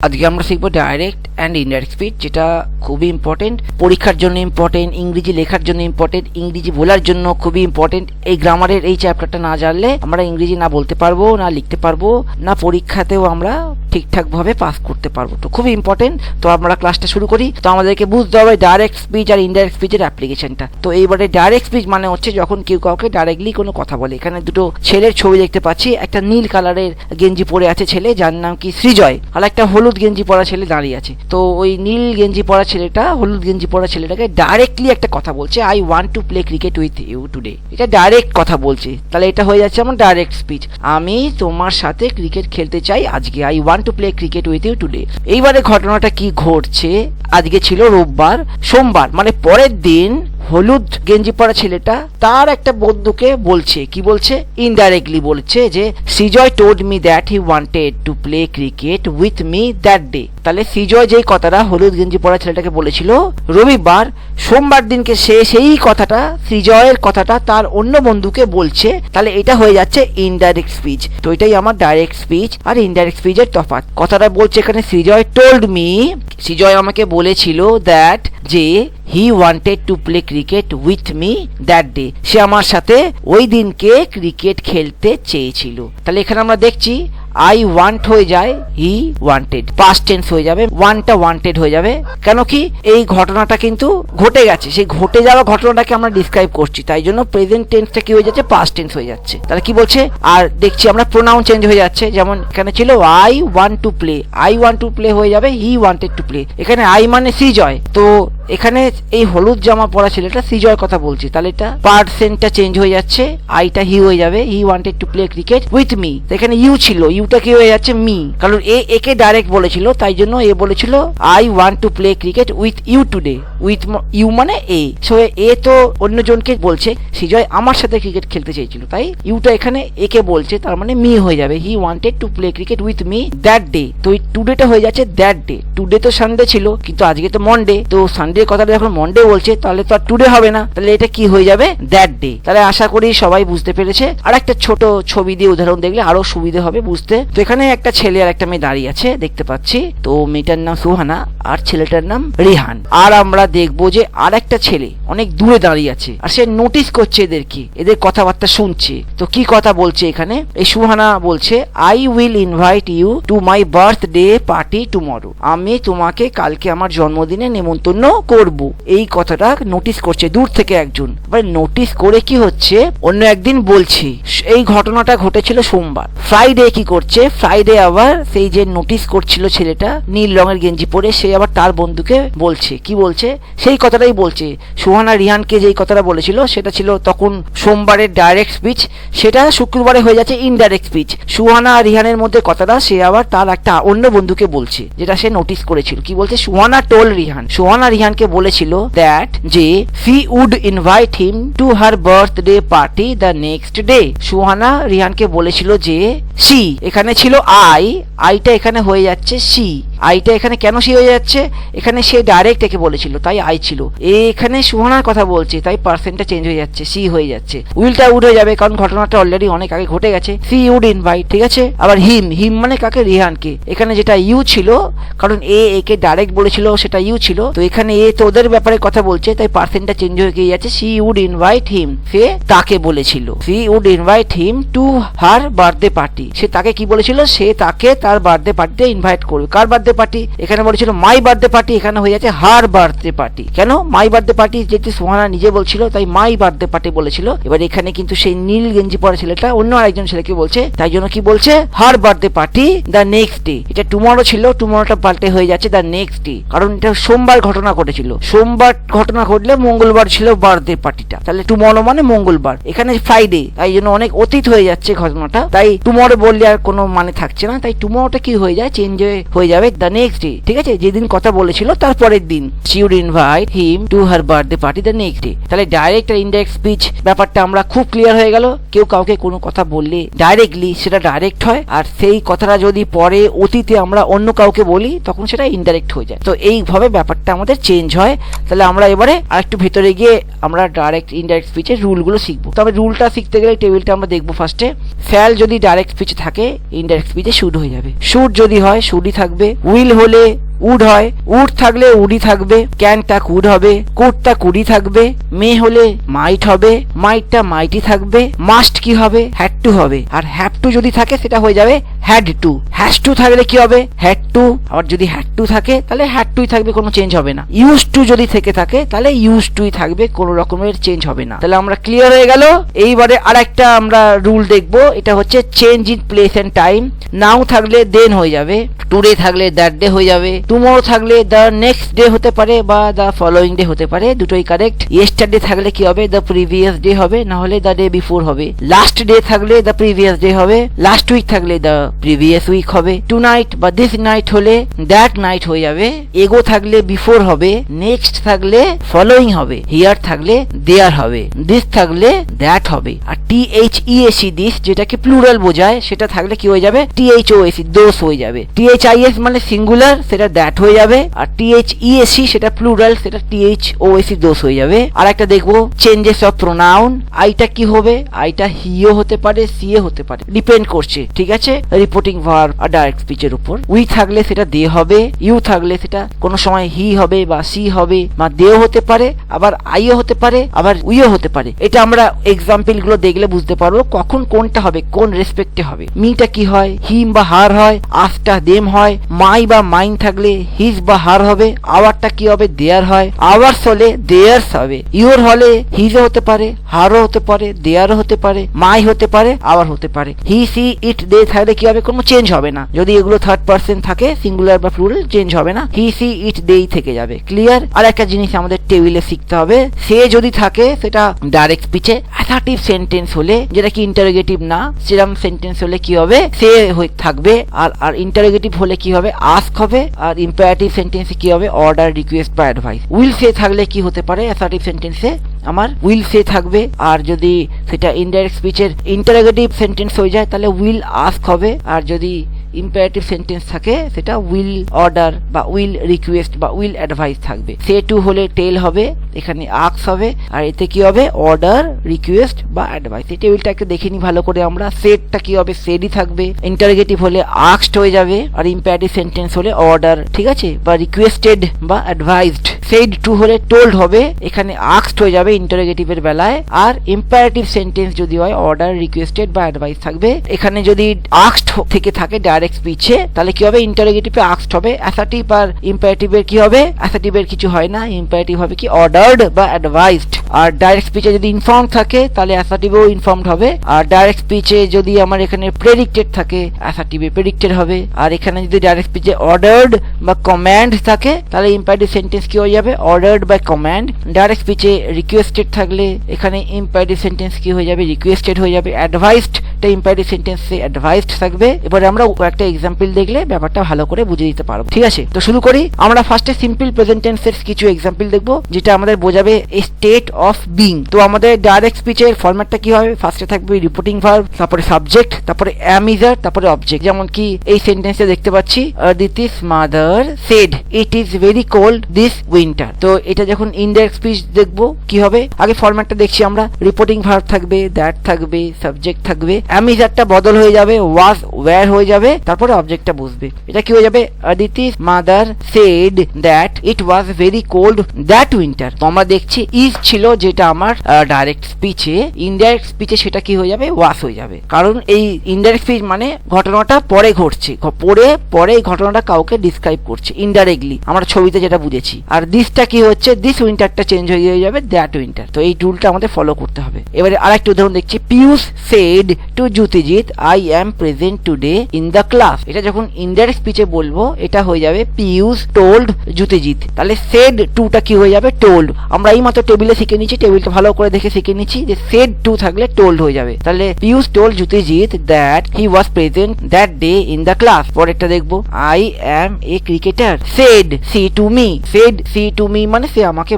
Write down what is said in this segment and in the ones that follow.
আজকে আমরা শিখবো ডাইরেক্ট অ্যান্ড ইনডাইরেক্ট স্পিচ, যেটা খুবই ইম্পর্টেন্ট, পরীক্ষার জন্য ইম্পর্টেন্ট, ইংরেজি লেখার জন্য ইম্পর্টেন্ট, ইংরেজি বলার জন্য খুবই ইম্পর্টেন্ট। এই গ্রামারের এই চ্যাপ্টারটা না জানলে আমরা ইংরেজি না বলতে পারবো, না লিখতে পারবো, না পরীক্ষাতেও আমরা ঠিকঠাক ভাবে পাস করতে পারবো। তো খুবই ইম্পর্টেন্ট। তো আমরা ক্লাসটা শুরু করি। তো আমাদেরকে বুঝতে হবে ডাইরেক্ট স্পিচ আর ইনডাইরেক্ট স্পিচের অ্যাপ্লিকেশনটা। তো এইবারে ডাইরেক্ট স্পিচ মানে হচ্ছে যখন কেউ কাউকে ডাইরেক্টলি কোনো কথা বলে। এখানে দুটো ছেলের ছবি দেখতে পাচ্ছি, একটা নীল কালারের গেঞ্জি পরে আছে ছেলে, যার নাম কি সৃজয়, আর একটা হলুদ গেঞ্জি পরা ছেলে দাঁড়িয়ে আছে। তো ওই নীল গেঞ্জি পরা ছেলেটা হলুদ গেঞ্জি পরা ছেলেটাকে ডাইরেক্টলি একটা কথা বলছে, I want to play cricket with you today. এটা ডাইরেক্ট কথা বলছে, তাহলে এটা হয়ে যাচ্ছে আমার ডাইরেক্ট স্পিচ। আমি তোমার সাথে ক্রিকেট খেলতে চাই আজকে, I want to play cricket with you today. এইবারে ঘটনাটা কি ঘটছে, আজকে ছিল রোববার, সোমবার মানে পরের দিন হলুদ গেঞ্জি পরা ছেলেটা তার একটা বন্ধুকে বলছে, কি বলছে, ইনডাইরেক্টলি বলছে যে Srijoy told me that he wanted to play cricket with me that day. তাহলে সৃজয় যেই কথাটা হলুদ গেঞ্জি পরা ছেলেটাকে বলেছিল রবিবার, সোমবার দিনকে সে সেই কথাটা, সৃজয়ের কথাটা তার অন্য বন্ধুকে বলছে। তাহলে এটা হয়ে যাচ্ছে ইনডাইরেক্ট স্পিচ। তো এটাই আমার ডাইরেক্ট স্পিচ আর ইনডাইরেক্ট স্পিচের তফাৎ। কথাটা বলছে এখানে সৃজয় টোল্ড মি, সৃজয় আমাকে বলেছিল দ্যাট যে he wanted to play cricket with me that day, সে আমার সাথে ওই দিনকে ক্রিকেট খেলতে চেয়েছিল। তাহলে এখানে আমরা দেখছি আই ওয়ান্ট হয়ে যায় হি ওয়ান্টেড, পাস্ট টেন্স হয়ে যাবে, ওয়ানটা ওয়ান্টেড হয়ে যাবে। কেন কি, এই ঘটনাটা কিন্তু ঘটে গেছে, সেই ঘটে যাওয়া ঘটনাটাকে আমরা ডিসক্রাইব করছি, তাই জন্য প্রেজেন্ট টেন্সটা কি হয়ে যাচ্ছে, পাস্ট টেন্স হয়ে যাচ্ছে। তাহলে কি বলছে, আর দেখছি আমরা প্রোনাউন চেঞ্জ হয়ে যাচ্ছে। যেমন এখানে ছিল I want to play, I want to play হয়ে যাবে হি ওয়ান্টেড টু প্লে। এখানে আই মানে সৃজয়, তো এখানে এই হলুদ জামা পরা ছেলেটা সৃজয়ের কথা বলছে, তাহলে এটা পার্সেন্টটা চেঞ্জ হয়ে যাচ্ছে, আইটা হি হয়ে যাবে, হি wanted to play cricket with me. এখানে ইউ ছিল, ইউটা কি হয়ে যাচ্ছে মি, কারণ একে ডাইরেক্ট বলেছিল, তাই জন্য এ বলেছিল I want to play cricket with you today. With you মানে এ, সো এ তো অন্যজনকে বলছে, সৃজয় আমার সাথে ক্রিকেট খেলতে চেয়েছিল, তাই ইউটা এখানে একে বলছে, তার মানে মি হয়ে যাবে, হি wanted to play cricket with me that day. তো এই টুডেটা হয়ে যাচ্ছে দ্যাট ডে। টুডে তো সানডে ছিল, কিন্তু আজকে তো মন্ডে, তো সানডের কথাটা যখন মন্ডে বলছে তাহলে তো আর টুডে হবে না, তাহলে এটা কি হয়ে যাবে, দ্যাট ডে। তাহলে আশা করি সবাই বুঝতে পেরেছে। আর একটা ছোট ছবি দিয়ে উদাহরণ দেখলে আরো সুবিধা হবে বুঝতে। তো এখানে একটা ছেলে আর একটা মেয়ে দাঁড়িয়ে আছে দেখতে পাচ্ছি। তো মেয়েটার নাম সুহানা আর ছেলেটার নাম রিহান। আর আমরা দেখবো যে আর একটা ছেলে অনেক দূরে দাঁড়িয়ে আছে, আর সে নোটিস করছে এদেরকে, এদের কথাবার্তা শুনছে। তো কি কথা বলছে এখানে, এই সুহানা বলছে I will invite you to my birthday party tomorrow, আমি তোমাকে কালকে আমার জন্মদিনে নেমন্তন্ন করব। এই কথাটা নোটিস করছে দূর থেকে একজন। এবার নোটিস করে কি হচ্ছে, অন্য একদিন বলছি এই ঘটনাটা ঘটেছিল সোমবার। ফ্রাইডে কি করছে, ফ্রাইডে আবার সেই যে নোটিস করছিল ছেলেটা নীল রঙের গেঞ্জি পরে, সে আবার তার বন্ধুকে বলছে, কি বলছে, সেই কথাটাই বলছে। সুহানা রিহানকে যেই কথাটা বলেছিল সেটা ছিল তখন সোমবারের ডাইরেক্ট স্পিচ, সেটা শুক্রবারে হয়ে যাচ্ছে ইনডাইরেক্ট স্পিচ। সুহানা আর রিহানের মধ্যে কথাটা সে আবার তার একটা অন্য বন্ধুকে বলছে, যেটা সে নোটিস করেছিল। কি বলছে, সুহানা টোল্ড রিহান, সুহানা রিহানকে বলেছিল দ্যাট যে she would invite him to her birthday party the next day। Suhana রিহানকে বলেছিল যে সি, এখানে ছিল আই, আইটা এখানে হয়ে যাচ্ছে সি। আইটা এখানে কেন সি হয়ে যাচ্ছে, এখানে সে ডাইরেক্ট একে বলেছিল তাই আই ছিল, এখানে সুহানার কথা বলছে তাই পার্সেন্টটা চেঞ্জ হয়ে যাচ্ছে, সি হয়ে যাচ্ছে। উইলটা উড হয়ে যাবে কারণ ঘটনাটা অলরেডি অনেক আগে ঘটে গেছে। সি উড ইনভাইট, ঠিক আছে। আবার হিম, হিম মানে কাকে, রিহানকে। এখানে যেটা ইউ ছিল, কারণ একে ডাইরেক্ট বলেছিল সেটা ইউ ছিল, তো এখানে এ তো ওদের ব্যাপারে কথা বলছে তাই পার্সেন্টটা চেঞ্জ হয়ে গিয়ে যাচ্ছে, সি উড ইনভাইট হিম, সে তাকে বলেছিল, she would invite him to her birthday party, সে তাকে কি বলেছিল, সে তাকে তার বার্থডে পার্টিতে ইনভাইট করবে। কার বার্থডে পার্টি, এখানে বলেছিল মাই বার্থডে পার্টি, এখানে হয়ে যাচ্ছে হার বার্থডে পার্টি। কেন মাই বার্থডে পার্টি, যেটি সুহানা নিজে বলছিল তাই মাই বার্থডে পার্টি বলেছিল। এবার এখানে কিন্তু সেই নীল গেঞ্জি পরা ছেলেটা অন্য আরেকজন ছেলেকে বলছে, তাই জন্য কি বলছে, হার birthday party the next day. এটা টুমরো ছিল, টুমরোটা পাল্টে হয়ে যাচ্ছে দ্য নেক্সট ডে, কারণ এটা সোমবার ঘটনা ঘটেছিল, সোমবার ঘটনা ঘটলে মঙ্গলবার ছিল বার্থডে পার্টিটা, তাহলে টুমরো মানে মঙ্গলবার, এখানে ফ্রাইডে, তাই জন্য অনেক অতীত হয়ে যাচ্ছে ঘটনাটা, তাই টুমরো বললে আর কোনো মানে থাকছে না, তাই টুমরোটা কি হয়ে যায়, চেঞ্জ হয়ে যাবে দ্য নেক্সট ডে, ঠিক আছে, যেদিন কথা বলেছিল তার পরের দিন। she would invite him to her birthday party the next day। তাহলে ডাইরেক্ট আর ইনডাইরেক্ট স্পিচ ব্যাপারটা আমরা খুব ক্লিয়ার হয়ে গেল। কেউ কাউকে কোনো কথা বললে ডাইরেক্টলি সেটা ডাইরেক্ট হয়, আর সেই কথাটা যদি পরে অতীতে আমরা অন্য কাউকে বলি তখন সেটা ইনডাইরেক্ট হয়ে যায়। তো এইভাবে ব্যাপারটা আমাদের চেঞ্জ হয়। তাহলে আমরা এবারে আরেকটু ভেতরে গিয়ে আমরা ডাইরেক্ট ইনডাইরেক্ট স্পিচের রুলগুলো শিখবো। তবে রুলটা শিখতে গেলে টেবিলটা আমরা দেখবো ফার্স্টে। ফ্যাল যদি ডাইরেক্ট স্পিচ থাকে ইনডাইরেক্ট স্পিচে শুড হয়ে যাবে, শুড যদি হয় শুডই থাকবে, উইল হলে উড হয়, উড থাকলে উডি থাকবে, ক্যানটা কুড হবে, কুডটা কুডি থাকবে, মে হলে মাইট হবে, মাইটটা মাইটি থাকবে, মাস্ট কি হবে, হ্যাড টু হবে, আর হ্যাভ টু যদি থাকে সেটা হয়ে যাবে হ্যাড টু। হ্যাজ টু থাকলে কি হবে, হ্যাড টু। আবার যদি হ্যাড টু থাকে তাহলে হ্যাড টুই থাকবে, কোনো চেঞ্জ হবে না। ইউজ টু যদি থেকে থাকে তাহলে ইউজ টুই থাকবে, কোনো রকমের চেঞ্জ হবে না। তাহলে আমরা ক্লিয়ার হয়ে গেল। এইবারে আরেকটা আমরা রুল দেখবো, এটা হচ্ছে change in place and time. Now থাকলে দেন হয়ে যাবে, টুডে থাকলে দ্যাট ডে হয়ে যাবে, টুমোরো থাকলে দ্য নেক্সট ডে হতে পারে বা দ্য ফলোইং ডে হতে পারে, দুটোই কারেক্ট। ইয়েস্টারডে থাকলে কি হবে, দ্য প্রিভিয়াস ডে হবে, না হলে দ্য ডে বিফোর হবে। লাস্ট ডে থাকলে দ্য প্রিভিয়াস ডে হবে, লাস্ট উইক থাকলে দ্য প্রিভিয়াস উইক হবে। টু নাইট বা দিস নাইট হলে দ্যাট নাইট হয়ে যাবে। এগো থাকলে বিফোর হবে, নেক্সট থাকলে ফলোইং হবে, হিয়ার থাকলে দেয়ার হবে, দিস থাকলে দ্যাট হবে। আর THEAC দিস যেটাকে প্লুরাল বোঝায় সেটা থাকলে কি হয়ে যাবে, THOAC দোস হয়ে যাবে। THIS মানে সিঙ্গুলার, সেটা দ্যাট হয়ে যাবে। আর THEAC সেটা প্লুরাল, সেটা THOAC দোস হয়ে যাবে। আর একটা দেখবো চেঞ্জেস অফ প্রোনাউন। আইটা কি হবে, আইটা হিও হতে পারে, সিও হতে পারে, ডিপেন্ড করছে, ঠিক আছে, রিপোর্টিং ভার্ব আর ডাইরেক্ট স্পিচের উপর। উই থাকলে সেটা দে হবে, ইউ থাকলে সেটা কোনো সময় হি হবে বা সি হবে বা দেও হতে পারে, আবার আইও হতে পারে, আবার উইও হতে পারে। এটা আমরা এক্সাম্পল গুলো দেখলে বুঝতে পারবো কখন কোনটা হবে, কোন রেসপেক্টে হবে। মিটা কি হয়, হিম বা হার হয়, আসটা দেম হয়, মাই বা মাইন থাকলে হিজ বা হার হবে, আওয়ারটা কি হবে, দেয়ার হয়, আওয়ার্স হলে দেয়ার্স হবে, ইউর হলে হিজও হতে পারে, হারও হতে পারে, দেয়ারও হতে পারে, মাই হতে পারে, আওয়ার হতে পারে। হি সি ইট দে থাকলে কি হবে, কোনো চেঞ্জ হবে না। যদি এগুলো থার্ড পার্সন থাকে, সিঙ্গুলার বা প্লুরাল, চেঞ্জ হবে না, হি সি ইট দেই থেকে যাবে। ক্লিয়ার। আর একটা জিনিস আমাদের টেবিলে শিখতে হবে, সে যদি থাকে সেটা ডাইরেক্ট স্পিচে। অ্যাসার্টিভ সেন্টেন্স হলে, যেটা কি ইন্টারোগেটিভ না, সেরকম সেন্টেন্স হলে কি হবে, সে থাকবে। আর ইন্টারোগেটিভ হলে কি হবে, আস্ক হবে। আর ইম্পারেটিভ সেন্টেন্সে কি হবে, অর্ডার, রিকোয়েস্ট বা অ্যাডভাইস। উইল সে থাকলে কি হতে পারে, অ্যাসার্টিভ সেন্টেন্সে আমার উইল সে থাকবে। আর যদি সেটা ইনডাইরেক্ট স্পিচের ইন্টারোগেটিভ সেন্টেন্স হয়ে যায় তাহলে উইল আস্ক হবে। আর যদি ইম্পারেটিভ সেন্টেন্স থাকে সেটা উইল অর্ডার বা উইল রিকোয়েস্ট বা উইল অ্যাডভাইস থাকবে। সে টু হলে টেল হবে, এখানে আক্স হবে। আর এতে কি হবে, অর্ডার, রিকোয়েস্ট বা অ্যাডভাইস। এই টেবিলটা একটু দেখে নি ভালো করে আমরা। সেটটা কি হবে, সেডই থাকবে। ইন্টারোগেটিভ হলে আস্কড হয়ে যাবে। আর ইম্পারেটিভ সেন্টেন্স হলে অর্ডার, ঠিক আছে, বা রিকোয়েস্টেড বা অ্যাডভাইসড। সেড টু হলে টোল্ড হবে, এখানে আস্কড হয়ে যাবে ইন্টারোগেটিভের বেলায়। আর ইম্পারেটিভ সেন্টেন্স যদি হয়, অর্ডার, রিকোয়েস্টেড বা অ্যাডভাইস থাকবে। এখানে যদি আস্কড থেকে থাকে ডাইরেক্ট স্পিচে তাহলে কি হবে, ইন্টারোগেটিভে আস্কড হবে। অ্যাসার্টিভ আর ইম্পারেটিভের কি হবে, অ্যাসার্টিভের কিছু হয় না, ইম্পারেটিভ হবে কি, অর্ডার্ড বা অ্যাডভাইসড। আর ডাইরেক্ট স্পিচে যদি ইনফর্ম থাকে তাহলে অ্যাসার্টিভেও ইনফর্মড হবে। আর ডাইরেক্ট স্পিচে যদি আমার এখানে প্রেডিক্টেড থাকে, অ্যাসার্টিভে প্রেডিক্টেড হবে। আর এখানে যদি ডাইরেক্ট স্পিচে অর্ডার্ড বা কমান্ড থাকে তাহলে ইম্পারেটিভ সেন্টেন্স কি হয়ে যাবে, অর্ডার্ড বাই কমান্ড। ডাইরেক্ট স্পিচে রিকোয়েস্টেড থাকলে এখানে ইম্পারেটিভ সেন্টেন্স কি হয়ে যাবে, রিকোয়েস্টেড হয়ে যাবে। অ্যাডভাইসড ইম্পারেটিভ সেন্টেন্সে অ্যাডভাইসড থাকবে। এবারে আমরা একটা এক্সাম্পল দেখলে ব্যাপারটা ভালো করে বুঝে দিতে পারবো, ঠিক আছে। তো শুরু করি। আমরা ফার্স্টে সিম্পল প্রেজেন্ট টেন্সের কিছু এক্সাম্পল দেখবো যেটা আমাদের বোঝাবে স্টেট অফ বিং। তো আমাদের ডাইরেক্ট স্পিচের ফরম্যাটটা কি হবে, ফার্স্টে থাকবে রিপোর্টিং ভার্ব, তারপরে সাবজেক্ট, তারপরে অ্যাম ইজার, তারপরে অবজেক্ট। যেমন কি এই সেন্টেন্সে দেখতে পাচ্ছি, this mother said it is very cold this winter. তো এটা যখন ইনডাইরেক্ট স্পিচ দেখবো কি হবে, আগে ফরম্যাটটা দেখছি আমরা। রিপোর্টিং ভার্ব থাকবে, দ্যাট থাকবে, সাবজেক্ট থাকবে, অ্যামিজারটা বদল হয়ে যাবে, ওয়াজ ওয়্যার হয়ে যাবে, তারপরে অবজেক্টটা বসবে। এটা কি হয়ে যাবে, Aditi's mother said that it was very cold that winter. তো আমরা দেখছি ইজ ছিল যেটা আমার ডাইরেক্ট স্পিচে, ইনডাইরেক্ট স্পিচে সেটা কি হয়ে যাবে, ওয়াজ হয়ে যাবে। কারণ এই ইনডাইরেক্ট স্পিচ মানে ঘটনাটা পরে ঘটছে, পরে এই ঘটনাটা কাউকে ডিসক্রাইব করছে ইনডাইরেক্টলি, আমরা ছবিতে যেটা বুঝেছি। আর দিসটা কি হচ্ছে, দিস উইন্টারটা চেঞ্জ হয়ে যাবে দ্যাট উইন্টার। তো এই রুলটা আমাদের ফলো করতে হবে। এবারে আরেকটা উদাহরণ দেখছি, Piyush said to Jyotijit I am present today in the class. এটা যখন ইনডাইরেক্ট স্পিচে বলবো এটা হয়ে যাবে পিয়ুষ টোল্ড জ্যোতিজিৎ। তাহলে সেড টুটা কি হয়ে যাবে, টোল্ড। আমরা এই মাত্র টেবিলে শিখে নিচ্ছি, টেবিলটা ভালো করে দেখে শিখে নিচ্ছি যে সেড টু থাকলে টোল্ড হয়ে যাবে। তাহলে Piyush told Jyotijit that he was present that day in the class. পরেরটা দেখবো, I am a cricketer said she to me. Said she to me মানে সে আমাকে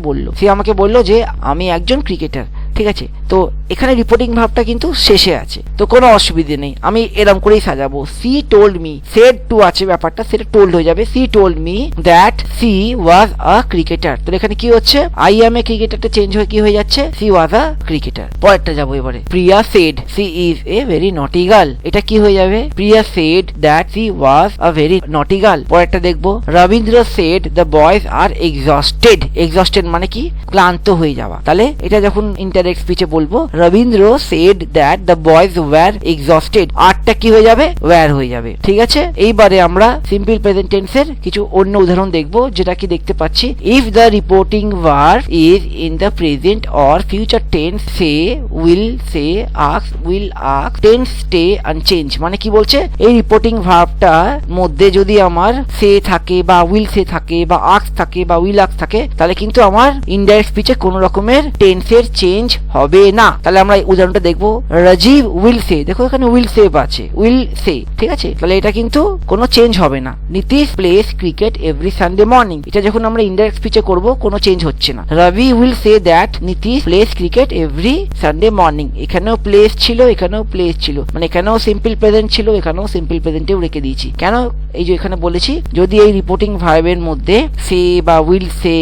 বললো যে আমি একজন ক্রিকেটার, ঠিক আছে। তো এখানে রিপোর্টিং ভার্বটা কিন্তু শেষে আছে, তো কোনো অসুবিধে নেই, আমি এরকম করেই সাজাবো। She told me, said to আছে ব্যাপারটা, সেটা টোল্ড হয়ে যাবে। She told me that she was a cricketer, তো এখানে কি হচ্ছে, আই এম এ ক্রিকেটারটা চেঞ্জ হয়ে কি হয়ে যাচ্ছে, সি ওয়াজ আ ক্রিকেটার। পরেরটা যাবো এবারে, Priya said she is a very naughty girl, এটা কি হয়ে যাবে, Priya said that she was a very naughty girl. পরেরটা দেখবো, Rabindra said the boys are exhausted, exhausted মানে কি, ক্লান্ত হয়ে যাওয়া। তাহলে এটা যখন ইনডাইরেক্ট স্পিচে বলবো, Rabindra said that the boys were exhausted, আরটা কি হয়ে যাবে, ওয়্যার হয়ে যাবে। ঠিক আছে, এইবারে আমরা সিম্পল প্রেজেন্ট টেন্সের কিছু অন্য উদাহরণ দেখবো, যেটা কি দেখতে পাচ্ছি, if the reporting verb is in the present or future tense, say, will, say, ask, will ask, tense, stay, unchange. মানে কি বলছে, এই রিপোর্টিং ভার্বটার মধ্যে যদি আমার সে থাকে বা উইল সে থাকে বা আস্ক থাকে বা উইল আস্ক থাকে, তাহলে কিন্তু আমার ইনডাইরেক্ট স্পিচে কোনো রকমের টেন্সের চেঞ্জ হবে না। তাহলে আমরা উদাহরণটা দেখবো, রাজীব উইল সে, দেখো এখানে উইল সেভ আছে, উইল সে, ঠিক আছে, তাহলে এটা কিন্তু কোনো চেঞ্জ হবে না। Nitish plays cricket every Sunday morning, এটা যখন আমরা ইনডাইরেক্ট স্পিচে করব কোনো চেঞ্জ হচ্ছে না। Rabi will say that Nitish plays cricket every Sunday morning, এখানেও প্লেস ছিল, এখানেও প্লেস ছিল, মানে এখানেও সিম্পল প্রেজেন্ট ছিল, এখানেও সিম্পল প্রেজেন্টেও রেখে দিয়েছি। কেন, এই যে এখানে বলেছি, যদি এই রিপোর্টিং ভার্বের মধ্যে সে বা উইল সে,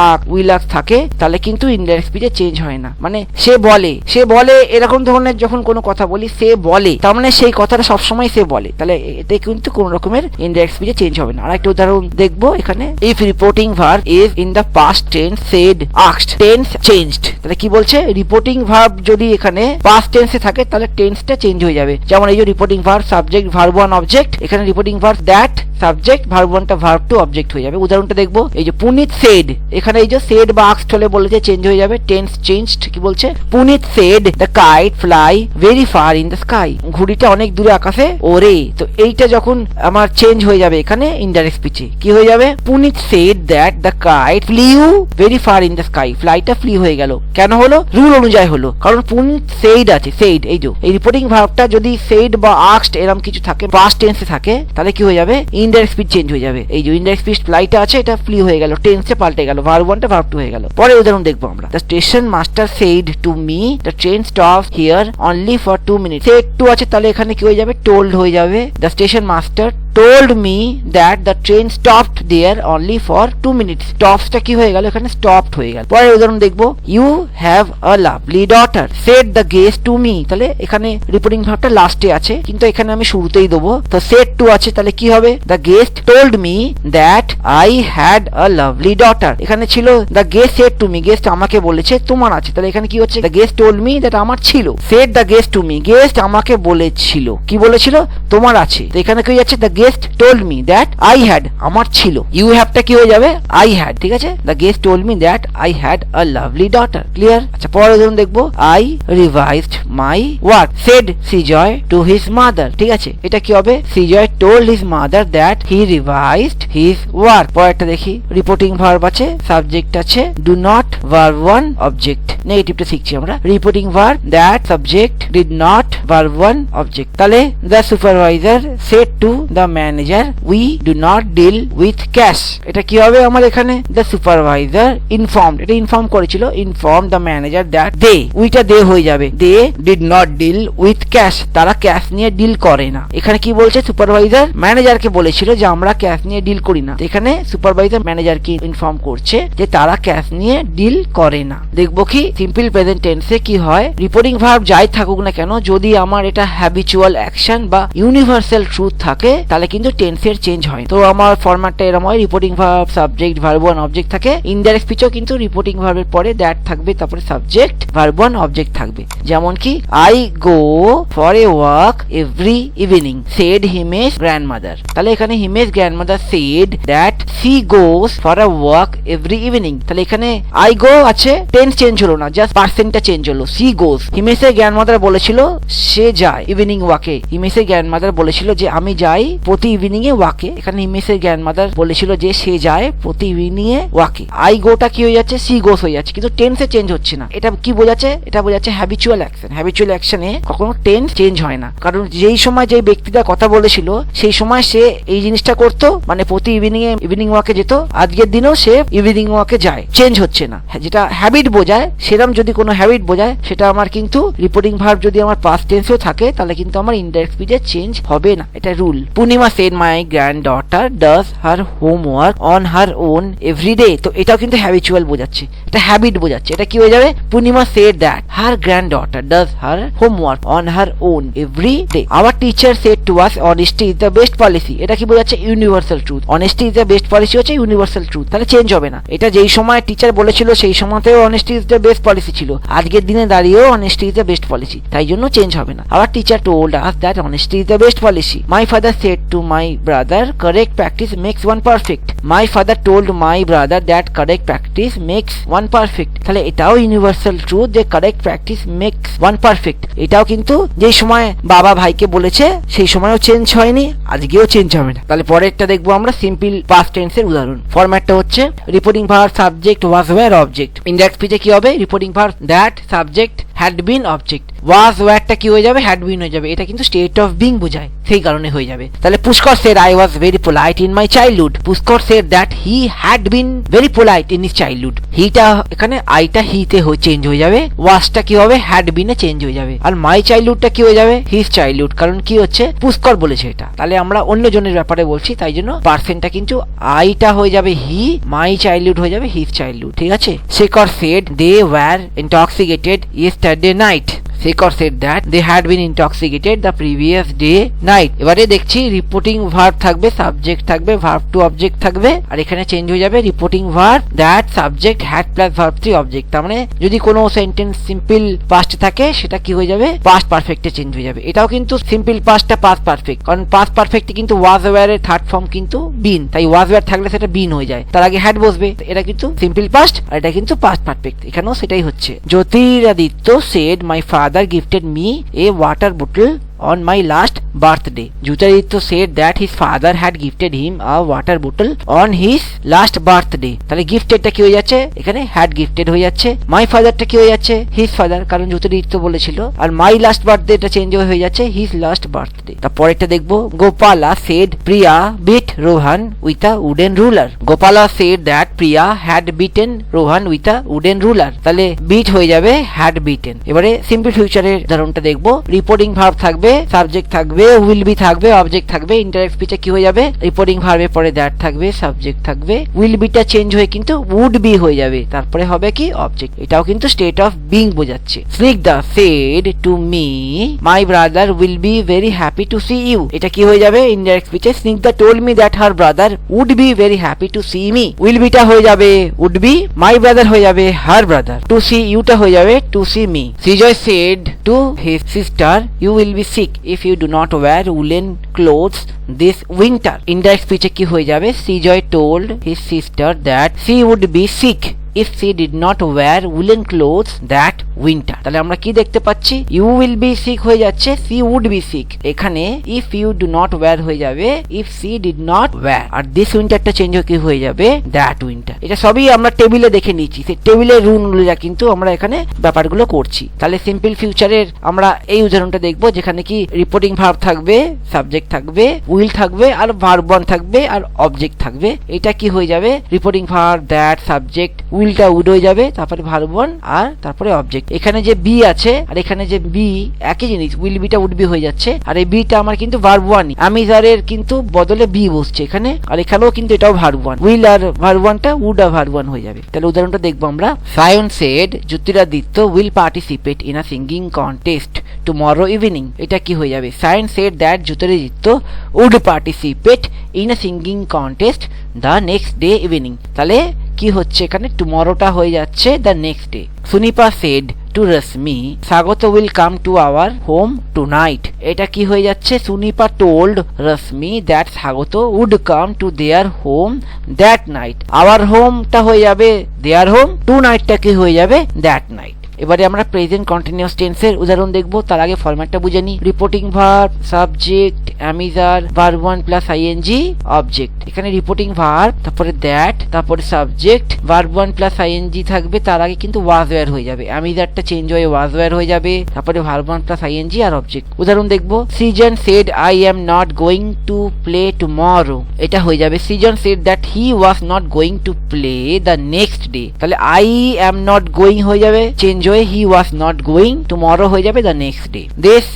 আক, উইল আক থাকে, তাহলে কিন্তু ইনডাইরেক্ট স্পিচে চেঞ্জ হয় না। মানে সে বলে, সে বলে, এরকম ধরনের যখন কোনো কথা বলি, সে বলে, তার মানে সেই কথাটা সবসময় সে বলে, তাহলে এতে কিন্তু কোন রকমের ইনডাইরেক্ট স্পিচে চেঞ্জ হবে না। আর একটা উদাহরণ দেখবো এখানে, if reporting verb is in the past tense, said, asked, tense changed, তাহলে কি বলছে, রিপোর্টিং ভার্ব যদি এখানে পাস্ট টেন্সে থাকে, তাহলে টেন্সটা চেঞ্জ হয়ে যাবে। যেমন এই যে reporting verb subject verb one object, এখানে reporting verb that subject, verb ওয়ানটা ভার্ব টু অবজেক্ট হয়ে যাবে। উদাহরণটা দেখবো, এই যে পুনিত সেড, এখানে এই যে সেড বা আস্কড হলে বলেছে চেঞ্জ হয়ে যাবে, টেন্স চেঞ্জড। কি বলছে, Punit said the kite fly very far in the sky, ঘুড়িটা অনেক দূরে আকাশে ওড়ে। তো এইটা যখন আমার চেঞ্জ হয়ে যাবে এখানে ইনডাইরেক্ট স্পিচে, কি হয়ে যাবে, Punit said that the kite flew very far in the sky, ফ্লাইটা ফ্লি হয়ে গেল। কেন হলো, রুল অনুযায়ী হলো, কারণ পুনিত সেইড আছে, সেইড, এই যে এই রিপোর্টিং ভার্বটা যদি সেইড বা আস্কড এরকম কিছু থাকে, পাস্ট টেন্সে থাকে, তাহলে কি হয়ে যাবে, ইনডাইরেক্ট স্পিচ চেঞ্জ হয়ে যাবে। এই যে ইনডাইরেক্ট স্পিচ ফ্লাইটা আছে, এটা ফ্লি হয়ে গেল, টেন্সে পাল্টে গেল, ভার্ব ওয়ানটা ভার্ব টু হয়ে গেল। পরে উদাহরণ দেখবো আমরা, the station master said to me the train stop here only for 2 minutes, said to আছে, তাহলে এখানে কি হয়ে যাবে, টোল্ড হয়ে যাবে। The station master told me that the train stopped there only for 2 minutes, স্টপসটা কি হয়ে গেল, এখানে স্টপড হয়ে গেল। পরের উদাহরণ দেখবো, you have a lovely daughter said the guest to me, তাহলে এখানে রিপোর্টিং ভার্বটা লাস্টে আছে, কিন্তু এখানে আমি শুরুতেই দেবো, তো said to আছে, তাহলে কি হবে, the guest told me that I had a lovely daughter, এখানে ছিল the guest said to me, guest আমাকে বলেছে, তোমার আছে, তাহলে এখানে কি হচ্ছে, the guest told me that আমার ছিল, said the guest to me, guest আমাকে বলেছিল, কি বলেছিল, তোমার আছে, তো এখানে কি যাচ্ছে, the guest told me that I had, আমার ছিল, you have টা কি হয়ে যাবে, I had, ঠিক আছে, the guest told me that I had a lovely daughter, clear। আচ্ছা, পরের উদাহরণ দেখবো, I revised my work said Srijoy to his mother, ঠিক আছে, এটা কি হবে, Srijoy told his mother that he revised his work। পরেরটা দেখি, রিপোর্টিং ভার্ব আছে, সাবজেক্ট আছে, do not, verb one object, নেগেটিভটা শিখছি আমরা, reporting verb that subject, did not, verb one object, তাহলে the supervisor said to the manager we do not deal with cash, এটা কি হবে আমার এখানে, the supervisor informed, এটা ইনফর্ম করেছিল, informed the manager that they, উইটা দে হয়ে যাবে, they did not deal with cash, তারা ক্যাশ নিয়ে ডিল করে না। এখানে কি বলছে, সুপারভাইজার ম্যানেজারকে বলেছিল যে আমরা ক্যাশ নিয়ে ডিল করি না, এখানে সুপারভাইজার ম্যানেজারকে ইনফর্ম করছে যে তারা ক্যাশ নিয়ে ডিল করে না। দেখবো কি সিম্পল প্রেজেন্ট টেন্সে কি হয়, রিপোর্টিং ভার্ব যাই থাকুক না কেন, যদি আমার এটা হ্যাবিচুয়াল অ্যাকশন বা ইউনিভার্সাল ট্রুথ থাকে, তাহলে কিন্তু টেন্সের চেঞ্জ হয়। তো আমার ফরম্যাটটা এরকম হয়, reporting verb subject verb one object থাকে, ইনডাইরেক্ট স্পিচও কিন্তু রিপোর্টিং ভার্বের পরে দ্যাট থাকবে, তারপরে সাবজেক্ট ভার্ব ওয়ান অবজেক্ট থাকবে। যেমন কি I go for a walk every evening said Himesh grandmother, তাহলে এখানে Himesh grandmother said that she goes for a walk every evening, তাহলে এখানে আই গো আছে, টেন্স চেঞ্জ হলো না, জাস্ট পার্সেন্টটা চেঞ্জ হলো, সি গোস, হিমেশের গ্র্যান্ডমাদার বলেছিল সে যায় ইভিনিং ওয়াকে। হিমেশের গ্র্যান্ডমাদার বলেছিল যে আমি যাই প্রতি ইভিনিং এ ওয়াকে। এখানে হিমেশের গ্র্যান্ডমাদার বলেছিল যে সে যায় প্রতি ইভিনিং এ ওয়াকে। আই গোটা কি হয়ে যাচ্ছে, সি গোস হয়ে যাচ্ছে, কিন্তু টেন্সে চেঞ্জ হচ্ছে না। এটা কি বোঝাচ্ছে, এটা বোঝাচ্ছে হ্যাবিচুয়াল অ্যাকশন। হ্যাবিচুয়াল অ্যাকশনে কখনো টেন্স চেঞ্জ হয় না, কারণ যেই সময় যে ব্যক্তিটা কথা বলেছিল সেই সময় সে এই জিনিসটা করতো, মানে প্রতি ইভিনিং ওয়াকে যেত, আজকের দিনেও সে ইভিনিং ওয়াকে যায়, চেঞ্জ হচ্ছে না। যেটা হ্যাবিট বোঝায়, সেরকম যদি কোনো হ্যাবিট বোঝায় সেটা আমার কিন্তু রিপোর্টিং ভার্ব যদি আমার পাস্ট টেন্সেও থাকে তাহলে কিন্তু আমার ইনডাইরেক্ট স্পিচে চেঞ্জ হবে না, এটা rule. Purnima said my granddaughter does her homework on her own everyday. তো এটাও কিন্তু হ্যাবিচুয়াল বোঝাচ্ছে, এটা হ্যাবিট বোঝাচ্ছে। এটা কি হয়ে যাবে, Purnima said that her granddaughter does her homework on her own every day. Our teacher said to us honesty is the best policy. এটা কি বোঝাচ্ছে, universal truth. Honesty is the best policy হচ্ছে ইউনিভার্সাল ট্রুথ, তাহলে change হবে না। এটা যেই সময় টিচার বলেছিল সেই সময়তেও honesty is the best policy ছিল, আজকের দিনে দাঁড়িয়েও honesty is the best policy, তাই জন্য চেঞ্জ হবে না। Hour teacher told us that honesty is the best policy. My father said to my brother correct practice makes one perfect. My father told my brother that correct practice makes one perfect. তাহলে এটাও universal truth যে correct practice makes one perfect. এটাও কিন্তু যেই সময় বাবা ভাইকে বলেছে সেই সময়ও চেঞ্জ হয়নি, আজকেও চেঞ্জ হবে না। তাহলে পরেরটা দেখবো আমরা সিম্পল পাস্ট টেন্সের উদাহরণ। ফরম্যাটটা হচ্ছে reporting verb subject was were object. Indirect স্পিচে কি হবে, reporting verb that subject had been object. Was ওয়্যারটা কি হয়ে যাবে, হ্যাড বিন হয়ে যাবে। এটা কিন্তু স্টেট অফ বিং বোঝায়, সেই কারণে হয়ে যাবে। তাহলে Pushkar said I was very polite in my childhood. Pushkar said that he had been very polite in his childhood. হিটা এখানে আইটা হিতে চেঞ্জ হয়ে যাবে, ওয়াজটা কি হবে, হ্যাড বিনে চেঞ্জ হয়ে যাবে। আর মাই চাইল্ডহুডটা কি হয়ে যাবে, হিজ চাইল্ডহুড, কারণ কি হচ্ছে পুষ্কর বলেছে এটা। তাহলে আমরা অন্য জনের ব্যাপারে বলছি, তাই জন্য পার্সেন্টটা কিন্তু আইটা হয়ে যাবে হি, মাই চাইল্ডহুড হয়ে যাবে হিজ চাইল্ডহুড, ঠিক আছে। Shekhar said they were intoxicated yesterday night. Shekhar said that they had been intoxicated the previous day night. এবারে দেখছি রিপোর্টিং ভার্ব থাকবে, সাবজেক্ট থাকবে, ভার্ব টু অবজেক্ট থাকবে, আর এখানে চেঞ্জ হয়ে যাবে reporting verb that subject had plus verb three object. তার মানে যদি কোনো সেন্টেন্স সিম্পল পাস্ট থাকে সেটা কি হয়ে যাবে, পাস্ট পারফেক্টে চেঞ্জ হয়ে যাবে। এটাও কিন্তু সিম্পল পাস্টটা পাস্ট পারফেক্ট, কারণ পাস্ট পারফেক্টে কিন্তু ওয়াজ ওয়্যার এর থার্ড ফর্ম কিন্তু বিন, তাই ওয়াজ ওয়্যার থাকলে সেটা বিন হয়ে যায়, তার আগে হ্যাড বসবে। এটা কিন্তু সিম্পল পাস্ট আর এটা কিন্তু পাস্ট পারফেক্ট, এখানেও সেটাই হচ্ছে। Jyotiraditya said my father gifted me a water bottle on my last birthday. Jyotiraditya said that his father had gifted him a water bottle on his last birthday. তাহলে গিফটেডটা কি হয়ে যাচ্ছে, এখানে had gifted হয়ে যাচ্ছে। মাই ফাদারটা কি হয়ে যাচ্ছে, his father, কারণ জ্যোতিরাদিত্য বলেছিল। আর মাই লাস্ট বার্থডেটা চেঞ্জ হয়ে যাচ্ছে his last birthday। তারপরেরটা দেখবো, Gopala said Priya beat Rohan with a wooden ruler. Gopala said that Priya had beaten Rohan with a wooden ruler. তাহলে বিট হয়ে যাবে had beaten। এবারে সিম্পল ফিউচারের উদাহরণটা দেখবো। রিপোর্টিং ভার্ব থাকবে, সাবজেক্ট থাকবে, উইল বি থাকবে, অবজেক্ট থাকবে। ইনডাইরেক্ট স্পিচে কি হয়ে যাবে, রিপোর্টিং ভার্বের পরে দ্যাট থাকবে, সাবজেক্ট থাকবে, উইল বিটা চেঞ্জ হয়ে কিন্তু উড বি হয়ে যাবে, তারপরে হবে কি অবজেক্ট। এটাও কিন্তু স্টেট অফ বিং বোঝাচ্ছে। Snigdha said to me my brother will be very happy to see you. এটা কি হয়ে যাবে, ইনডাইরেক্ট স্পিচে Snigdha told me that her brother would be very happy to see me. Will বিটা হয়ে যাবে উড বি, মাই ব্রাদার হয়ে যাবে হার ব্রাদার, টু সি ইউটা হয়ে যাবে to see me. Srijoy said to his sister you will be sick if you do not wear woolen clothes this winter. Indirect speech কি হয়ে যাবে, Srijoy told his sister that she would be sick if she did not wear woolen clothes that winter. তাহলে আমরা কি দেখতে পাচ্ছি, you will be sick হয়ে যাচ্ছে she would be sick। এখানে if you do not wear হয়ে যাবে if she did not wear, আর this winterটা চেঞ্জ কি হয়ে যাবে that winter। এটা সবই আমরা টেবিলে দেখে নিচ্ছি, সেই টেবিলের রুল অনুযায়ী কিন্তু আমরা এখানে ব্যাপারগুলো করছি। তাহলে সিম্পল ফিউচারের আমরা এই উদাহরণটা দেখবো, যেখানে কি রিপোর্টিং ভার্ব থাকবে, সাবজেক্ট থাকবে, উইল থাকবে, আর ভার্ব ওয়ান থাকবে, আর অবজেক্ট থাকবে। এটা কি হয়ে যাবে, রিপোর্টিং ভার্ব দ্যাট সাবজেক্ট, উইলটা উড হয়ে যাবে, তারপরে ভার্ব ওয়ান আর তারপরে অবজেক্ট। এখানে যে বি আছে আর এখানে যে বি একই জিনিস, উইল বিটা উড বি হয়ে যাচ্ছে, আর এই বিটা আমার কিন্তু ভার্ব ওয়ানই, আমি যারের কিন্তু বদলে বি বসছে এখানে, আর এখানেও কিন্তু এটাও ভার্ব ওয়ান, উইল আর ভার্ব ওয়ানটা উড আর ভার্ব ওয়ান হয়ে যাবে। তাহলে উদাহরণটা দেখবো আমরা। Sayan said Jyotiraditya will participate in a singing contest tomorrow evening. এটা কি হয়ে যাবে, Sayan said that Jyotiraditya would participate in a singing contest the next day evening. তাহলে কি হচ্ছে এখানে, টুমরোটা হয়ে যাচ্ছে the next day. Sunipa said to Rashmi Swagat will come to our home tonight. এটা কি হয়ে যাচ্ছে, Sunipa told Rashmi that Swagat would come to their home that night. Our হোমটা হয়ে যাবে দেয়ার হোম, টু নাইটটা কি হয়ে যাবে দ্যাট নাইট। এবারে আমরা প্রেজেন্ট কন্টিনিউয়াস টেন্সের উদাহরণ দেখব। তার আগে ফরম্যাটটা বুঝে নিই। Reporting verb, subject, am is are, verb 1 plus ING, object. এখানে রিপোর্টিং ভার্ব, তারপরে দ্যাট, তারপরে সাবজেক্ট, ভার্ব 1 প্লাস আইএনজি থাকবে। তার আগে কিন্তু ওয়াজ ওয়্যার হয়ে যাবে, অ্যামিজারটা চেঞ্জ হয়ে ওয়াজ ওয়্যার হয়ে যাবে। তারপরে ভার্ব 1 প্লাস আইএনজি আর অবজেক্ট। উদাহরণ দেখব। Srijan said I am not going to play tomorrow, এটা হয়ে যাবে Srijan said that he was not going to play the next day. তাহলে আই এম নট গোয়িং হয়ে যাবে চেঞ্জ হয়ে he was not going, tomorrow হয়ে যাবে the next day. This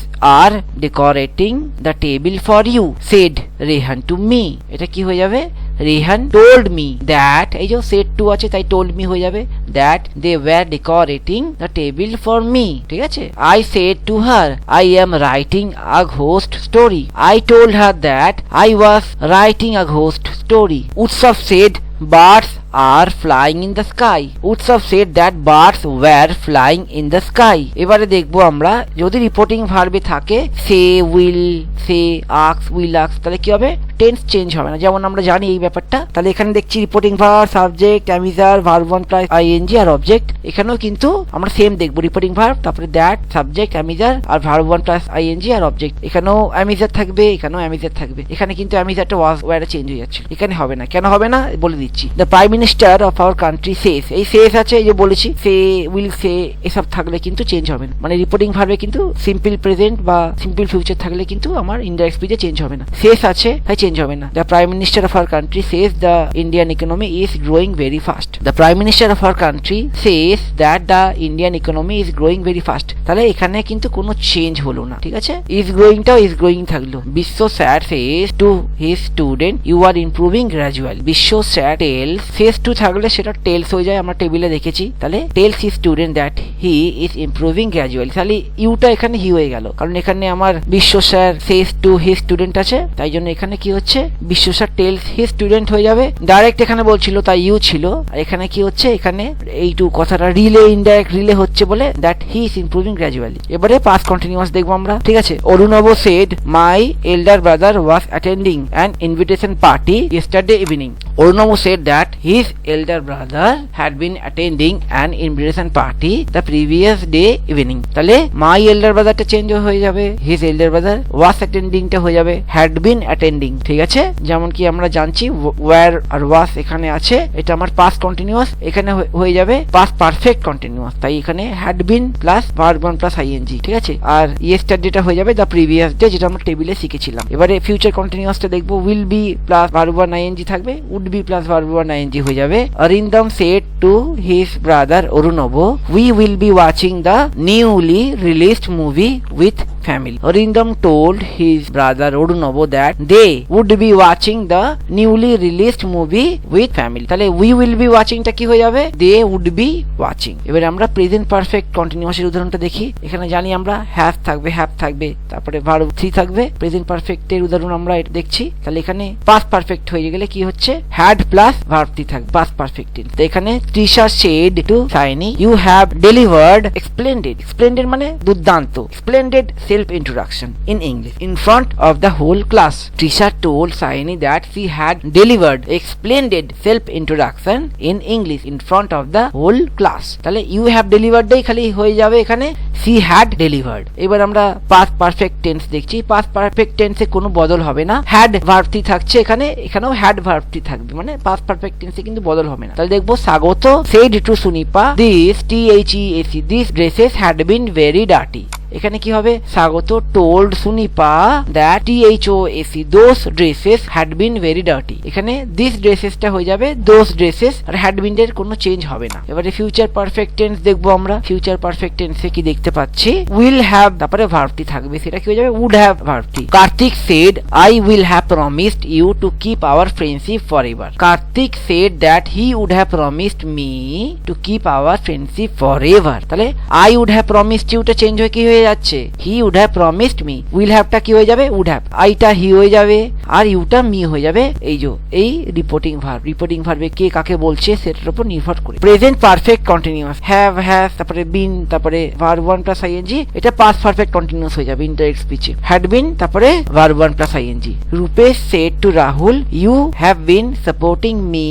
are decorating the table for you, said Rehan to me, এটা কি হয়ে যাবে রেহান টোল্ড মি দ্যাট, এই যে সেড টু আছে তাই টোল্ড মি হয়ে যাবে, that they were decorating the table for me. ঠিক আছে। I said to her I am writing a ghost story, I told her that I was writing a ghost story. Utsav said birds are flying in the sky, উৎসব said that birds were flying in the sky। এবারে দেখবো আমরা যদি reporting ভার্বে থাকে সে, will, say, আক্স, will আক্স, তাহলে কি হবে tense change হবে না, যেমন আমরা জানি এই ব্যাপারটা। তাহলে এখানে দেখছি reporting verb, subject, am is are, verb 1 plus I N G আর অবজেক্ট। এখানেও কিন্তু আমরা সেম দেখবো, রিপোর্টিং ভার্ব, তারপরে দ্যাট, সাবজেক্ট, অ্যামিজার আর ভার্ব 1 প্লাস আইএনজি আর অবজেক্ট। এখানেও অ্যামিজার থাকবে, এখানেও অ্যামিজার থাকবে। এখানে কিন্তু অ্যামিজারটা ওয়াজ ওয়্যারে চেঞ্জ হয়ে যাচ্ছে, এখানে হবে না। কেন হবে না বলে দিচ্ছি। The prime minister of our country says, এই সেস আছে, এই যে বলেছি সে, উইল, সে এসব থাকলে কিন্তু চেঞ্জ হবে না। মানে রিপোর্টিং ভার্বে কিন্তু সিম্পল প্রেজেন্ট বা সিম্পল ফিউচার থাকলে কিন্তু আমার ইনডাইরেক্ট স্পিচে চেঞ্জ হবে না। সেস আছে তাই চেঞ্জ হবে না। The prime minister of our country says the Indian economy is growing very fast, the prime minister of our country says that the Indian economy is growing very fast. তাহলে এখানে কিন্তু কোনো চেঞ্জ হলো না। ঠিক আছে। ইজ গ্রোয়িংটাও ইজ গ্রোয়িং থাকলো। Bishwa sir says to his student you are improving gradual, Bishwa sir tells, says to থাকলে সেটা টেলস হয়ে যায়, আমরা টেবিলে দেখেছি। তাহলে tells his student that he is improving gradually, তাহলে ইউটা এখানে হি হয়ে গেল, কারণ এখানে আমার Bishwa sir says to his student আছে, তাই জন্য এখানে কি হচ্ছে বিশ্ব স্যার টেলস হিজ স্টুডেন্ট হয়ে যাবে। ডাইরেক্ট এখানে বলছিল তাই ইউ ছিল, আর এখানে কি হচ্ছে এখানে এইটু কথাটা রিলে, ইনডাইরেক্ট রিলে হচ্ছে বলে that he is improving gradually. এবারে পাস্ট কন্টিনিউয়াস দেখবো আমরা। ঠিক আছে। Arunabh said my elder brother was attending an invitation party yesterday evening, Arunabh said that his elder brother had been attending an invitation party the previous day evening। তাহলে my elder brother টা change হয়ে যাবে, his elder brother was attending টা হয়ে যাবে had been attending। ঠিক আছে। যেমন কি আমরা জানছি were আর was এখানে আছে, এটা আমার past continuous, এখানে হয়ে যাবে past perfect continuous, তাই এখানে had been plus verb 1 plus ing। ঠিক আছে। আর yesterday টা হয়ে যাবে the previous day, যেটা আমরা টেবিলে শিখেছিলাম। এবারে ফিউচার কন্টিনিউয়াস টা দেখবো। will be plus verb 1 ing থাকবে, would be plus verb 1 ing হয়ে যাবে। Arindam said to his brother Orunobo, we will be watching the newly released movie with family। Arindam told his brother Orunobo that they would be watching the newly released movie with family। তাহলে we will be watching টা কি হয়ে যাবে they would be watching। এবারে আমরা present perfect continuous এর উদাহরণটা দেখি। এখানে জানি আমরা হ্যাভ থাকবে, হ্যাভ থাকবে, তারপরে ভার্ব 3 থাকবে। প্রেজেন্ট পারফেক্ট এর উদাহরণ আমরা এটা দেখছি। তাহলে এখানে পাস্ট পারফেক্ট হয়ে গেলে কি হচ্ছে had প্লাস ভার্ব 3 থাকবে, পাস্ট পারফেক্ট টেন্স। তো এখানে Trisha said to Shiny you have delivered splendid, splendid মানে দুর্দান্ত, splendid self introduction in English in front of the whole class। Trisha told Shiny that she had delivered a splendid self introduction in English in front of the whole class। তাহলে you have delivered টাই খালি হয়ে যাবে এখানে she had delivered। এবার আমরা past perfect tense দেখছি। past perfect tense এ কোনো বদল হবে না, had verb 3 থাকছে এখানে, এখানেও had verb 3 থাকবে, মানে past perfect tense এ কিন্তু বদল হবে না। তাহলে দেখবো স্বাগত said to Sunipa these THEAC these dresses had been very dirty। এখানে কি হবে স্বাগত told Sunipa that THOAC those dresses had been very dirty। এখানে these dresses টা হয়ে যাবে those dresses, R had been এর কোনো চেঞ্জ হবে না। এবারে ফিউচার পারফেক্ট টেন্স দেখবো আমরা। ফিউচার পারফেক্ট টেন্সে কি দেখতে পাচ্ছি will have, তারপরে verb টি থাকবে, সেটা কি হয়ে যাবে would have verb T. Karthik said I will have promised you to keep our friendship forever। Karthik said that he would have promised me to keep our friendship forever। তাহলে I would have promised you টা change হয়ে কি হয়ে বোঝা যাচ্ছে? He would have promised me, will হ্যাভটা কি হয়ে যাবে? উড হ্যাভ, আইটা হি হয়ে যাবে, আর ইউটা মি হয়ে যাবে। এই রিপোর্টিং ভার্বে কে কাকে বলছে সেটার উপর নির্ভর করে। Present perfect continuous, have, has, তারপরে বিন, তারপরে ভার্ব 1 প্লাস আইএনজি, এটা পাস্ট পারফেক্ট কন্টিনিউয়াস হয়ে যাবে ইনডাইরেক্ট স্পিচে। হ্যাড বিন, তারপরে verb 1 plus ING. Rupesh said to Rahul, you have been supporting me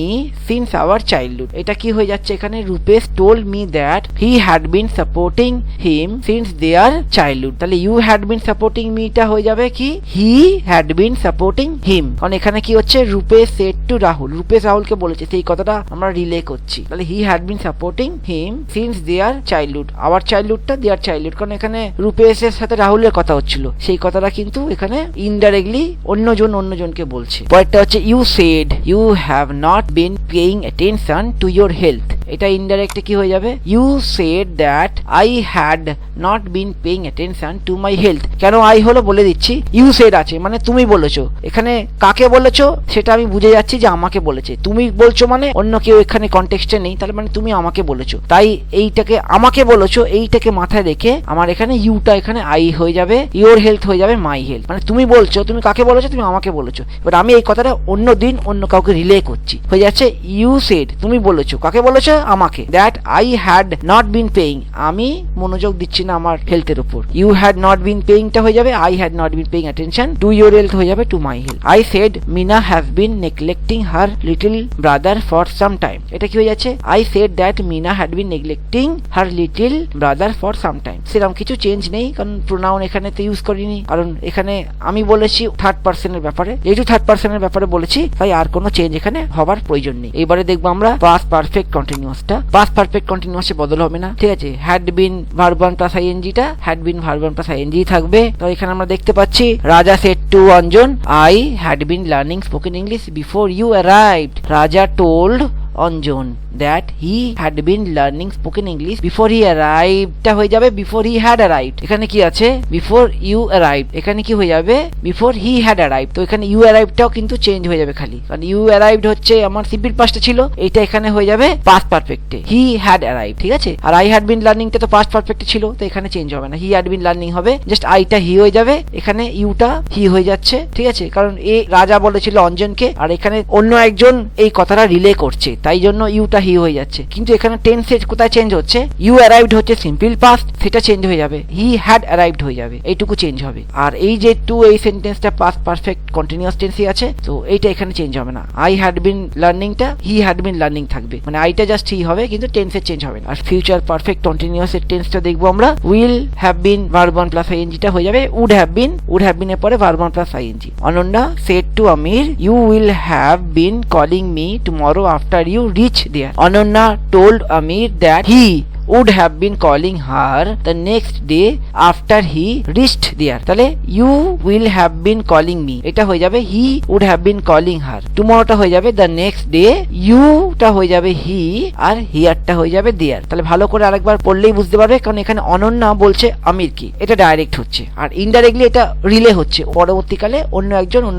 since our childhood, এটা কি হয়ে যাচ্ছে এখানে? Rupesh told me that he had been supporting him since their childhood. তাহলে ইউ হ্যাড বিন সাপোর্টিং মিটা হয়ে যাবে কি? হি হ্যাড বিন সাপোর্টিং হিম। কারণ এখানে কি হচ্ছে? রূপেশ সেড টু রাহুল, রূপেশ রাহুলকে বলেছে, সেই কথাটা আমরা রিলে করছি। তাহলে he had been supporting him since their childhood, our চাইল্ডহুডটা দেয়ার চাইল্ডহুড, কারণ এখানে রূপেশের সাথে রাহুলের কথা হচ্ছিল, সেই কথাটা কিন্তু এখানে ইনডাইরেক্টলি অন্যজনকে বলছে। পরেরটা হচ্ছে you said you have not been paying attention to your health, এটা ইনডাইরেক্টলি কি হয়ে যাবে? You said that I had not been paying attention to my health. কেন আই হলো বলে দিচ্ছি, ইউ সেড আছে মানে তুমি বলেছো, এখানে কাকে বলেছো সেটা আমি বুঝে যাচ্ছি যে আমাকে বলেছে। তুমি বলছো মানে অন্য কেউ এখানে কনটেক্সটে নেই, তাহলে মানে তুমি আমাকে বলেছো, তাই এইটাকে আমাকে বলেছো এইটাকে মাথায় রেখে আমার এখানে ইউটা এখানে আই হয়ে যাবে, ইউর হেলথ হয়ে যাবে মাই হেলথ। মানে তুমি বলছো, তুমি কাকে বলেছো? তুমি আমাকে বলেছো। এবার আমি এই কথাটা অন্য দিন অন্য কাউকে রিলে করছি, হয়ে যাচ্ছে ইউ সেড, তুমি বলেছো, কাকে বলেছো? আমাকে, that I had not been paying, আমি মনোযোগ দিচ্ছি না আমার হেলথের উপর। ইউ হ্যাড নট বিন পেইংটা হয়ে যাবে I had not been paying attention to your health হয়ে যাবে to my health. I said Meena has been neglecting her little brother for some time, এটা কি হয়ে যাচ্ছে? I said that Meena had been neglecting her little brother for some time. সেরকম কিছু change নেই, কারণ প্রোনাউন এখানে তো ইউজ করিনি, কারণ এখানে আমি বলেছি থার্ড পার্সনের ব্যাপারে, যেহেতু থার্ড পার্সনের ব্যাপারে বলেছি তাই আর কোনো চেঞ্জ এখানে হবার প্রয়োজন নেই। এবারে দেখবো আমরা পাস্ট পারফেক্ট কন্টিনিউয়াসটা। পাস্ট পারফেক্ট কন্টিনিউয়াসে বদল হবে না, ঠিক আছে? হ্যাড বিন ভার্ব 1 প্লাস আইএনজিটা had been verb 1 plus ING থাকবে। তো এখানে আমরা দেখতে পাচ্ছি Raja said to Anjan I had been learning spoken English before you arrived. Raja told Anjan that he had been learning spoken English before he arrived টা হয়ে যাবে before he had arrived। এখানে কি আছে? before you arrived, এখানে কি হয়ে যাবে? before he had arrived। তো এখানে you arrived টাও কিন্তু চেঞ্জ হয়ে যাবে খালি, কারণ you arrived হচ্ছে আমার সিম্পল পাস্টে ছিল, এইটা এখানে হয়ে যাবে পাস্ট পারফেক্টে, he had arrived, ঠিক আছে? আর I had been learning টা তো পাস্ট পারফেক্টে ছিল, তো এখানে চেঞ্জ হবে না, he had been learning হবে, জাস্ট আইটা হি হয়ে যাবে, এখানে ইউটা হি হয়ে যাচ্ছে, ঠিক আছে? কারণ এ রাজা বলেছিল অঞ্জনকে, আর এখানে অন্য একজন এই কথাটা রিলে করছে, তাই জন্য ইউটা হি হয়ে যাচ্ছে। কিন্তু এখানে টেন্সে কোথায় চেঞ্জ হচ্ছে? ইউ অ্যারাইভড হচ্ছে সিম্পল পাস্ট, সেটা চেঞ্জ হয়ে যাবে, হি হ্যাড অ্যারাইভড হয়ে যাবে, এইটুকু চেঞ্জ হবে। আর এই যে টু, এই সেন্টেন্সটা পাস্ট পারফেক্ট কন্টিনিউয়াস টেন্সই আছে, তো এইটা এখানে চেঞ্জ হবে না। আই হ্যাড বিন লার্নিংটা হি হ্যাড বিন লার্নিং থাকবে, মানে আইটা জাস্ট হি হবে, কিন্তু টেন্সের চেঞ্জ হবে না। আর ফিউচার পারফেক্ট কন্টিনিউয়াস এর টেন্সটা দেখবো আমরা, will have been verb 1 plus আইএনজিটা হয়ে যাবে would have been, would have been এর পরে verb 1 plus I N G. Ananya said to Amir you will have been calling me tomorrow after you reach there. Ananya told Amir that he would have been calling her the next day after he reached there। তাহলে you will have been calling me, এটা হয়ে যাবে he would have been calling her। tomorrow টা হয়ে যাবে the next day, you টা হয়ে যাবে he, আর here টা হয়ে যাবে there। তাহলে ভালো করে আরেকবার পড়লেই বুঝতে পারবে, কারণ এখানে অনন্যা বলছে আমির কি, এটা ডাইরেক্ট হচ্ছে, আর ইনডাইরেক্টলি এটা রিলে হচ্ছে, পরবর্তীকালে অন্য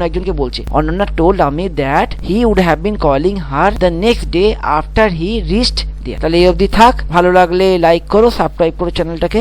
একজনকে বলছে। Ananya told Amir that he would have been calling her the next day after he reached। তাহলে এই অবধি থাক, ভালো লাগলে লাইক করো, সাবস্ক্রাইব করো চ্যানেলটাকে।